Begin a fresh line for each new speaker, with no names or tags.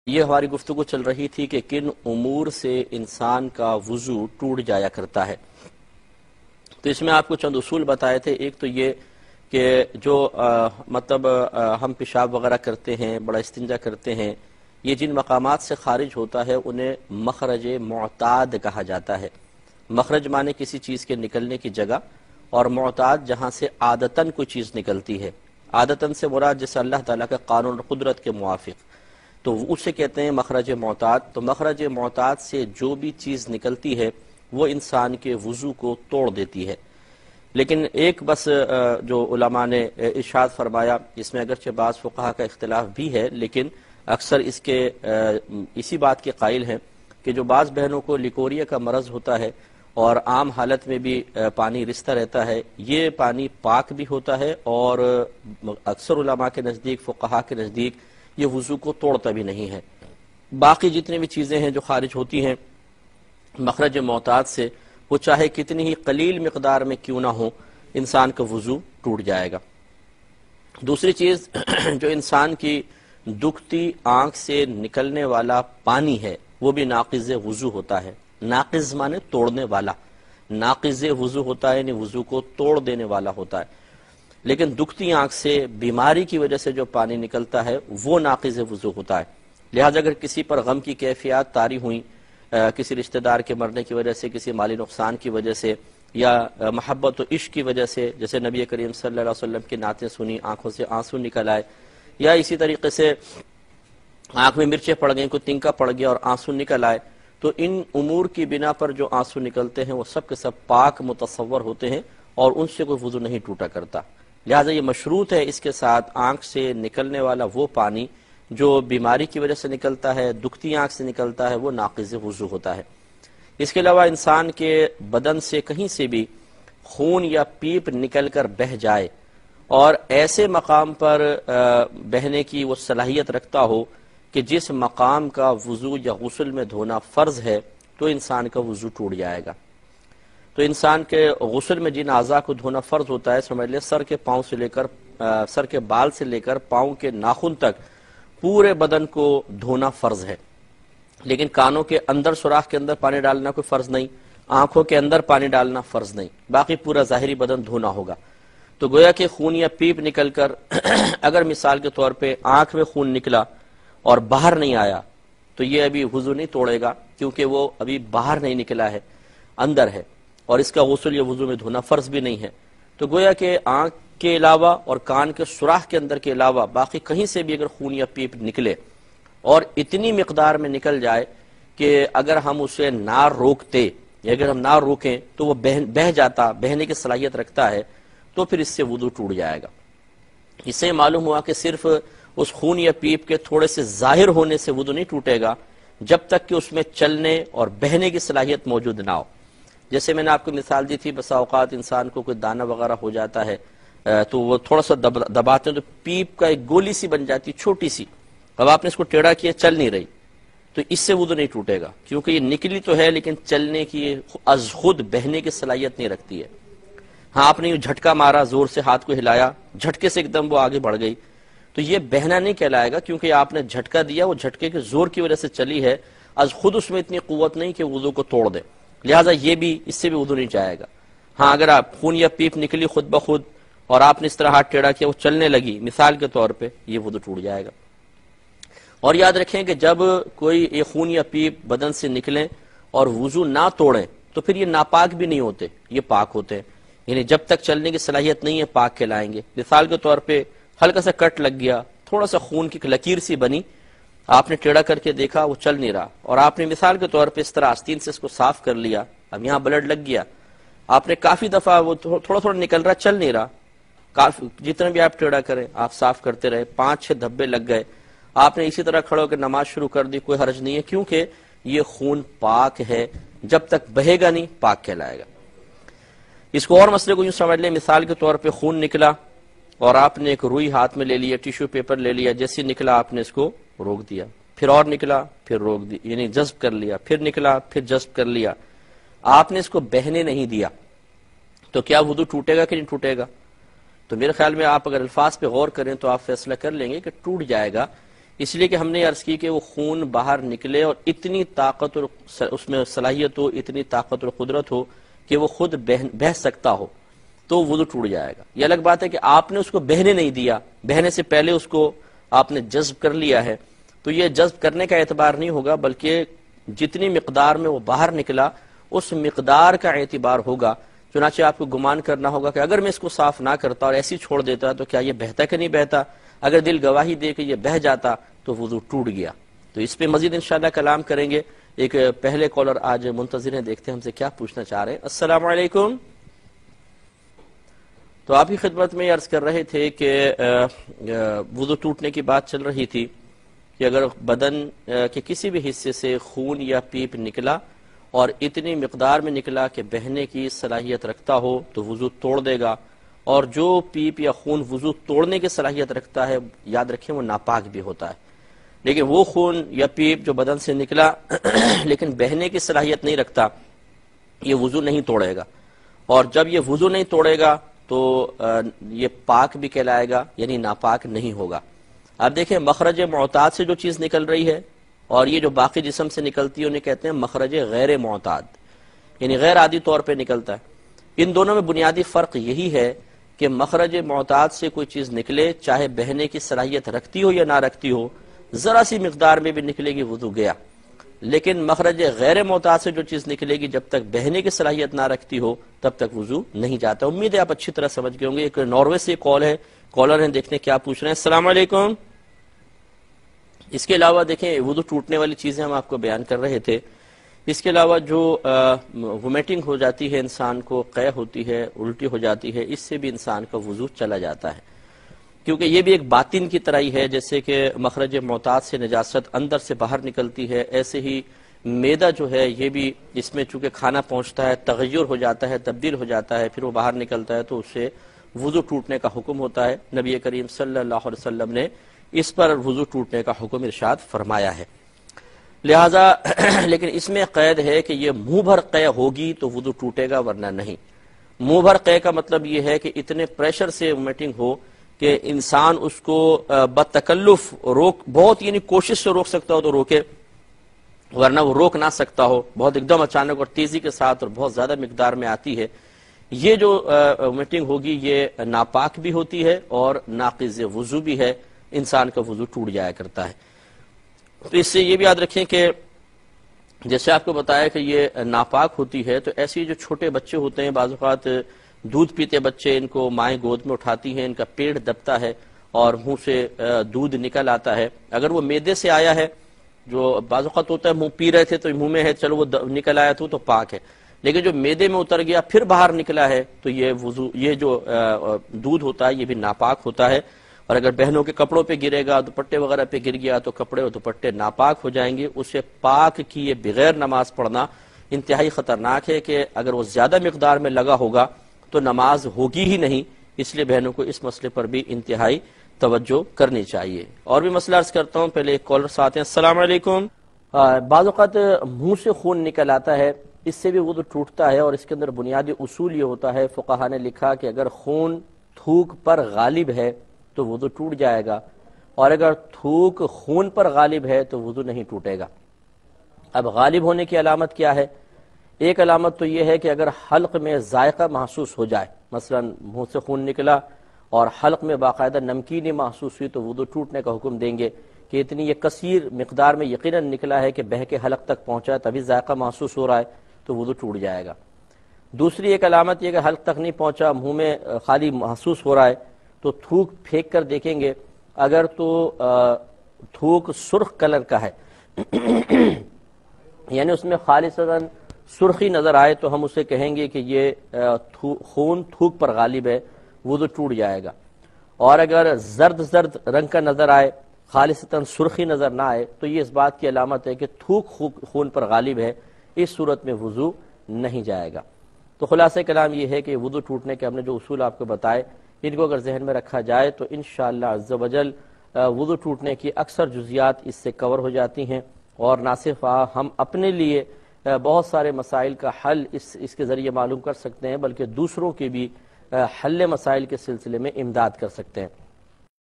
یہ ہماری گفتگو چل رہی تھی کہ کن امور سے انسان کا وضو ٹوٹ جایا کرتا ہے۔ تو اس میں آپ کو چند اصول بتائے تھے۔ ایک تو یہ کہ جو ہم پیشاب وغیرہ کرتے ہیں، بڑا استنجا کرتے ہیں، یہ جن مقامات سے خارج ہوتا ہے انہیں مخرج معتاد کہا جاتا ہے۔ مخرج مانے کسی چیز کے نکلنے کی جگہ، اور معتاد جہاں سے عادتاً کوئی چیز نکلتی ہے۔ عادتاً سے مراد جیسے اللہ تعالیٰ کا قانون اور قدرت کے موافق، تو اسے کہتے ہیں مخرج معتاد۔ تو مخرج معتاد سے جو بھی چیز نکلتی ہے وہ انسان کے وضو کو توڑ دیتی ہے۔ لیکن ایک بس جو علماء نے ارشاد فرمایا، اس میں اگرچہ بعض فقہا کا اختلاف بھی ہے، لیکن اکثر اسی بات کے قائل ہیں کہ جو بعض بہنوں کو لیکوریا کا مرض ہوتا ہے اور عام حالت میں بھی پانی رستا رہتا ہے، یہ پانی پاک بھی ہوتا ہے، اور اکثر علماء کے نزدیک، فقہا کے نزدیک، یہ وضو کو توڑتا بھی نہیں ہے۔ باقی جتنی بھی چیزیں ہیں جو خارج ہوتی ہیں مخرج معتاد سے، وہ چاہے کتنی ہی قلیل مقدار میں کیوں نہ ہو، انسان کا وضو ٹوٹ جائے گا۔ دوسری چیز جو انسان کی دکھتی آنکھ سے نکلنے والا پانی ہے، وہ بھی ناقض وضو ہوتا ہے۔ ناقض مانے توڑنے والا، ناقض وضو ہوتا ہے، یعنی وضو کو توڑ دینے والا ہوتا ہے۔ لیکن دکھتی آنکھ سے بیماری کی وجہ سے جو پانی نکلتا ہے وہ ناقض وضو ہوتا ہے۔ لہذا اگر کسی پر غم کی کیفیات طاری ہوئیں، کسی رشتہ دار کے مرنے کی وجہ سے، کسی مالی نقصان کی وجہ سے، یا محبت و عشق کی وجہ سے، جیسے نبی کریم صلی اللہ علیہ وسلم کی نعتیں سنی، آنکھوں سے آنسو نکل آئے، یا اسی طریقے سے آنکھ میں مرچیں پڑ گئیں، کوئی تنکا پڑ گیا اور آنسو نکل آئے، تو ان امور کی بنا پر جو آنسو نکلتے ہیں وہ سب کے سب پاک متصور ہوتے ہیں اور ان سے کوئی وضو نہیں ٹوٹا کرتا۔ لہٰذا یہ مشروط ہے اس کے ساتھ آنکھ سے نکلنے والا وہ پانی جو بیماری کی وجہ سے نکلتا ہے، دکھتی آنکھ سے نکلتا ہے، وہ ناقض وضو ہوتا ہے۔ اس کے علاوہ انسان کے بدن سے کہیں سے بھی خون یا پیپ نکل کر بہہ جائے اور ایسے مقام پر بہنے کی وہ صلاحیت رکھتا ہو کہ جس مقام کا وضو یا غسل میں دھونا فرض ہے، تو انسان کا وضو ٹوٹ جائے گا۔ تو انسان کے غسل میں جن اعضاء کو دھونا فرض ہوتا ہے، سمجھ لیں سر کے بال سے لے کر پاؤں کے ناخن تک پورے بدن کو دھونا فرض ہے۔ لیکن کانوں کے اندر سوراخ کے اندر پانی ڈالنا کوئی فرض نہیں، آنکھوں کے اندر پانی ڈالنا فرض نہیں، باقی پورا ظاہری بدن دھونا ہوگا۔ تو گویا کہ خون یا پیپ نکل کر اگر مثال کے طور پہ آنکھ میں خون نکلا اور باہر نہیں آیا تو یہ ابھی وضو نہیں توڑے گا، کیونکہ وہ ابھی باہر نہیں نکلا ہے، اندر ہے، اور اس کا غسل یا وضو میں دھونا فرض بھی نہیں ہے۔ تو گویا کہ آنکھ کے علاوہ اور کان کے سوراخ کے اندر کے علاوہ باقی کہیں سے بھی اگر خون یا پیپ نکلے اور اتنی مقدار میں نکل جائے کہ اگر ہم اسے نہ روکتے یا اگر ہم نہ روکیں تو وہ بہہ جاتا، بہنے کی صلاحیت رکھتا ہے، تو پھر اس سے وضو ٹوٹ جائے گا۔ اس سے معلوم ہوا کہ صرف اس خون یا پیپ کے تھوڑے سے ظاہر ہونے سے وضو نہیں ٹوٹے گا جب تک کہ اس میں چلنے اور بہنے کی صلاحیت موجود نہ ہو۔ جیسے میں نے آپ کو مثال دی تھی، بسا اوقات انسان کو کوئی دانہ وغیرہ ہو جاتا ہے تو وہ تھوڑا سا دباتے ہیں تو پیپ کا ایک گولی سی بن جاتی، چھوٹی سی، اب آپ نے اس کو ٹیڑھا کیا، چل نہیں رہی، تو اس سے وضو نہیں ٹوٹے گا، کیونکہ یہ نکلی تو ہے لیکن چلنے کی از خود بہنے کی صلاحیت نہیں رکھتی ہے۔ ہاں آپ نے یہ جھٹکا مارا، زور سے ہاتھ کو ہلایا، جھٹکے سے ایک دم وہ آگے بڑھ گئی، تو یہ بہنا نہیں کہلائے گا، کیونکہ آپ نے جھٹکا دیا، وہ جھٹکے کے زور کی وجہ سے چلی ہے، از خود اس میں اتنی قوت نہیں کہ وضو کو توڑ دے، لہٰذا یہ بھی اس سے بھی وضو نہیں جائے گا۔ ہاں اگر آپ خون یا پیپ نکلی خود بخود اور آپ نے اس طرح ہاتھ ٹیڑھا کیا، وہ چلنے لگی مثال کے طور پہ، یہ وضو ٹوٹ جائے گا۔ اور یاد رکھیں کہ جب کوئی یہ خون یا پیپ بدن سے نکلیں اور وضو نہ توڑیں تو پھر یہ ناپاک بھی نہیں ہوتے، یہ پاک ہوتے ہیں، یعنی جب تک چلنے کی صلاحیت نہیں ہے پاک کہلائیں گے۔ مثال کے طور پہ ہلکا سا کٹ لگ گیا، تھوڑا سا خون کی لکیر سی بنی، آپ نے ٹیڑھا کر کے دیکھا وہ چل نہیں رہا، اور آپ نے مثال کے طور پہ اس طرح آستین سے اس کو صاف کر لیا، اب یہاں بلڈ لگ گیا، آپ نے کافی دفعہ وہ تھوڑا تھوڑا نکل رہا، چل نہیں رہا، جتنا بھی آپ ٹیڑھا کریں آپ صاف کرتے رہے، 5-6 دھبے لگ گئے، آپ نے اسی طرح کھڑے ہو کے نماز شروع کر دی، کوئی حرج نہیں ہے، کیونکہ یہ خون پاک ہے، جب تک بہے گا نہیں پاک کہلائے گا۔ اس کو اور مسئلے کو یوں سمجھ لیں، مثال کے طور پہ خون نکلا اور آپ نے ایک روئی ہاتھ میں لے لیا، ٹیشو پیپر لے لیا، جیسے نکلا آپ نے اس کو روک دیا، پھر اور نکلا پھر روک دیا، یعنی جذب کر لیا، پھر نکلا پھر جذب کر لیا، آپ نے اس کو بہنے نہیں دیا، تو کیا وضو ٹوٹے گا کہ نہیں ٹوٹے گا؟ تو میرے خیال میں آپ اگر الفاظ پہ غور کریں تو آپ فیصلہ کر لیں گے کہ ٹوٹ جائے گا، اس لیے کہ ہم نے عرض کی کہ وہ خون باہر نکلے اور اتنی طاقت اور اس میں صلاحیت ہو، اتنی طاقت اور قدرت ہو کہ وہ خود بہہ سکتا ہو، تو وضو ٹوٹ جائے گا۔ یہ الگ بات ہے کہ آپ نے اس کو بہنے نہیں دیا، بہنے سے پہلے اس کو آپ نے جذب کر لیا ہے، تو یہ جذب کرنے کا اعتبار نہیں ہوگا، بلکہ جتنی مقدار میں وہ باہر نکلا اس مقدار کا اعتبار ہوگا۔ چنانچہ آپ کو گمان کرنا ہوگا کہ اگر میں اس کو صاف نہ کرتا اور ایسی چھوڑ دیتا تو کیا یہ بہتا کہ نہیں بہتا، اگر دل گواہی دے کہ یہ بہہ جاتا تو وضو ٹوٹ گیا۔ تو اس پہ مزید انشاءاللہ کلام کریں گے۔ ایک پہلے کالر آج منتظر ہیں، دیکھتے ہیں ہم سے کیا پوچھنا چاہ رہے ہیں۔ السلام علیکم۔ تو آپ کی خدمت میں عرض کر رہے تھے کہ وضو ٹوٹنے کی بات چل رہی تھی کہ اگر بدن کے کسی بھی حصے سے خون یا پیپ نکلا اور اتنی مقدار میں نکلا کہ بہنے کی صلاحیت رکھتا ہو تو وضو توڑ دے گا، اور جو پیپ یا خون وضو توڑنے کی صلاحیت رکھتا ہے یاد رکھیں وہ ناپاک بھی ہوتا ہے، لیکن وہ خون یا پیپ جو بدن سے نکلا لیکن بہنے کی صلاحیت نہیں رکھتا، یہ وضو نہیں توڑے گا، اور جب یہ وضو نہیں توڑے گا تو یہ پاک بھی کہلائے گا، یعنی ناپاک نہیں ہوگا۔ اب دیکھیں مخرج معتاد سے جو چیز نکل رہی ہے اور یہ جو باقی جسم سے نکلتی ہے انہیں کہتے ہیں مخرج غیر معتاد، یعنی غیر عادی طور پہ نکلتا ہے۔ ان دونوں میں بنیادی فرق یہی ہے کہ مخرج معتاد سے کوئی چیز نکلے چاہے بہنے کی صلاحیت رکھتی ہو یا نہ رکھتی ہو، ذرا سی مقدار میں بھی نکلے گی وضو گیا، لیکن مخرج غیر معتاد سے جو چیز نکلے گی جب تک بہنے کی صلاحیت نہ رکھتی ہو تب تک وضو نہیں جاتا۔ امید ہے آپ اچھی طرح سمجھ گئے ہوں گے۔ ایک ناروے سے کال ہے، کالر ہیں، دیکھنے کیا پوچھ رہے ہیں۔ السلام علیکم۔ اس کے علاوہ دیکھیں وضو ٹوٹنے والی چیزیں ہم آپ کو بیان کر رہے تھے، اس کے علاوہ جو وومیٹنگ ہو جاتی ہے، انسان کو قے ہوتی ہے، الٹی ہو جاتی ہے، اس سے بھی انسان کا وضو چلا جاتا ہے، کیونکہ یہ بھی ایک باطن کی طرح ہی ہے۔ جیسے کہ مخرج معتاد سے نجاست اندر سے باہر نکلتی ہے، ایسے ہی معدہ جو ہے یہ بھی، اس میں چونکہ کھانا پہنچتا ہے، تغیر ہو جاتا ہے، تبدیل ہو جاتا ہے، پھر وہ باہر نکلتا ہے تو اس سے وضو ٹوٹنے کا حکم ہوتا ہے۔ نبی کریم صلی اللہ علیہ وسلم نے اس پر وضو ٹوٹنے کا حکم ارشاد فرمایا ہے۔ لہذا لیکن اس میں قید ہے کہ یہ منہ بھر قے ہوگی تو وضو ٹوٹے گا، ورنہ نہیں۔ منہ بھر قے کا مطلب یہ ہے کہ اتنے پریشر سے وومیٹنگ ہو کہ انسان اس کو بتکلف بہت یعنی کوشش سے روک سکتا ہو تو روکے، ورنہ وہ روک نہ سکتا ہو، بہت ایک دم اچانک اور تیزی کے ساتھ اور بہت زیادہ مقدار میں آتی ہے، یہ جو وومیٹنگ ہوگی یہ ناپاک بھی ہوتی ہے اور ناقض وضو بھی ہے، انسان کا وضو ٹوٹ جایا کرتا ہے۔ تو اس سے یہ بھی یاد رکھیں کہ جیسے آپ کو بتایا کہ یہ ناپاک ہوتی ہے، تو ایسی جو چھوٹے بچے ہوتے ہیں، بعض اوقات دودھ پیتے بچے، ان کو مائیں گود میں اٹھاتی ہیں، ان کا پیٹ دبتا ہے اور منہ سے دودھ نکل آتا ہے، اگر وہ معدے سے آیا ہے، جو بعض اوقات ہوتا ہے منہ پی رہے تھے تو منہ میں ہے، چلو وہ نکل آیا تو پاک ہے، لیکن جو معدے میں اتر گیا پھر باہر نکلا ہے تو یہ جو دودھ ہوتا ہے یہ بھی ناپاک ہوتا ہے، اور اگر بہنوں کے کپڑوں پہ گرے گا، دوپٹے وغیرہ پہ گر گیا تو کپڑے اور دوپٹے ناپاک ہو جائیں گے۔ اسے پاک کیے بغیر نماز پڑھنا انتہائی خطرناک ہے کہ اگر وہ زیادہ مقدار میں لگا ہوگا تو نماز ہوگی ہی نہیں، اس لیے بہنوں کو اس مسئلے پر بھی انتہائی توجہ کرنی چاہیے۔ اور بھی مسئلہ عرض کرتا ہوں، پہلے ایک کالر ساتھ ہیں۔ السلام علیکم۔ بعض اوقات منہ سے خون نکل آتا ہے، اس سے بھی وضو ٹوٹتا ہے، اور اس کے اندر بنیادی اصول یہ ہوتا ہے، فقہا نے لکھا کہ اگر خون تھوک پر غالب ہے تو وضو ٹوٹ جائے گا، اور اگر تھوک خون پر غالب ہے تو وضو نہیں ٹوٹے گا۔ اب غالب ہونے کی علامت کیا ہے؟ ایک علامت تو یہ ہے کہ اگر حلق میں ذائقہ محسوس ہو جائے، مثلا منہ سے خون نکلا اور حلق میں باقاعدہ نمکینی محسوس ہوئی تو وضو ٹوٹنے کا حکم دیں گے کہ اتنی یہ کثیر مقدار میں یقیناً نکلا ہے کہ بہہ کے حلق تک پہنچا، تبھی ذائقہ محسوس ہو رہا ہے تو وضو ٹوٹ جائے گا۔ دوسری ایک علامت یہ کہ حلق تک نہیں پہنچا، منہ میں خالی محسوس ہو رہا ہے تو تھوک پھینک کر دیکھیں گے، اگر تو تھوک سرخ کلر کا ہے یعنی اس میں خالصتاً سرخی نظر آئے تو ہم اسے کہیں گے کہ یہ خون تھوک پر غالب ہے، وضو ٹوٹ جائے گا۔ اور اگر زرد رنگ کا نظر آئے، خالصتاً سرخی نظر نہ آئے تو یہ اس بات کی علامت ہے کہ تھوک خون پر غالب ہے، اس صورت میں وضو نہیں جائے گا۔ تو خلاصہ کلام یہ ہے کہ وضو ٹوٹنے کے ہم نے جو اصول آپ کو بتائے، ان کو اگر ذہن میں رکھا جائے تو انشاءاللہ عز و جل وضو ٹوٹنے کی اکثر جزیات اس سے کور ہو جاتی ہیں، اور نہ صرف ہم اپنے لیے بہت سارے مسائل کا حل اس کے ذریعے معلوم کر سکتے ہیں، بلکہ دوسروں کے بھی حل مسائل کے سلسلے میں امداد کر سکتے ہیں۔